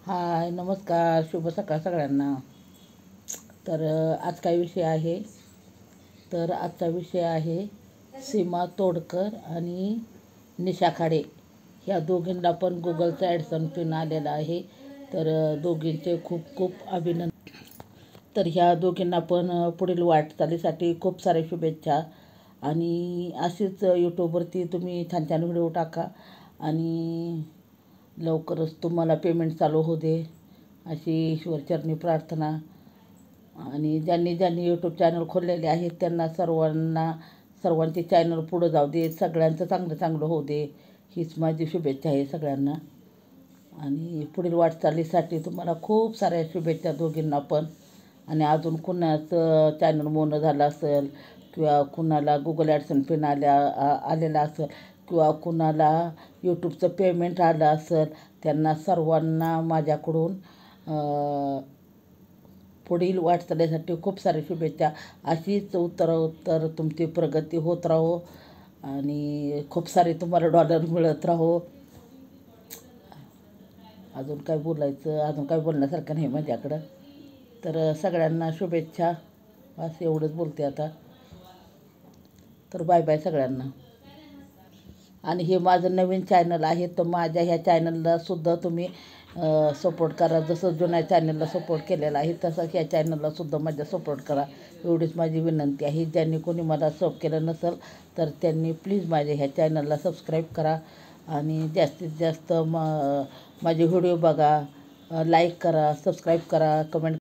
हाय नमस्कार, शुभ सकाळ सगळ्यांना. तर आज काय विषय आहे, तर आजचा विषय आहे सीमा तोडकर आणि निशा खाडे. ह्या दोघींना पण गुगलचा ॲडसन पिन आलेला आहे. तर दोघींचे खूप खूप अभिनंदन. तर ह्या दोघींना पण पुढील वाटचालीसाठी खूप साऱ्या शुभेच्छा. आणि अशीच यूट्यूबवरती तुम्ही छान छान व्हिडिओ टाका आणि लवकरच तुम्हाला पेमेंट चालू होऊ दे, अशी ईश्वरचरणी प्रार्थना. आणि ज्यांनी ज्यांनी यूट्यूब चॅनल खोललेले आहेत त्यांना सर्वांचे चॅनल पुढं जाऊ दे, सगळ्यांचं चांगलं चांगलं होऊ दे, हीच माझी शुभेच्छा आहे सगळ्यांना. आणि पुढील वाटचालीसाठी तुम्हाला खूप साऱ्या शुभेच्छा दोघींना पण. आणि अजून कुणाचं चॅनल मोनं झालं असेल किंवा कुणाला गुगल ॲडसन पिन आलेला असेल किंवा कुणाला यूट्यूबचं पेमेंट आलं असेल, त्यांना सर्वांना माझ्याकडून पुढील वाटचालीसाठी खूप साऱ्या शुभेच्छा. अशीच उत्तर तुमची प्रगती होत राहो आणि खूप सारे तुम्हाला डॉलर मिळत राहो. अजून काय बोलायचं, अजून काय बोलण्यासारखं नाही माझ्याकडं. तर सगळ्यांना शुभेच्छा, बस एवढंच बोलते आता. तर बाय बाय सगळ्यांना. आणि हे माझं नवीन चॅनल आहे, तर माझ्या ह्या चॅनललासुद्धा तुम्ही सपोर्ट करा. जसं जुन्या चॅनलला सपोर्ट केलेला आहे तसंच ह्या चॅनललासुद्धा माझ्या सपोर्ट करा, एवढीच माझी विनंती आहे. ज्यांनी कोणी मला सब केलं नसेल तर त्यांनी प्लीज माझ्या ह्या चॅनलला सबस्क्राईब करा आणि जास्तीत जास्त माझे व्हिडिओ बघा, लाईक करा, सबस्क्राईब करा, कमेंट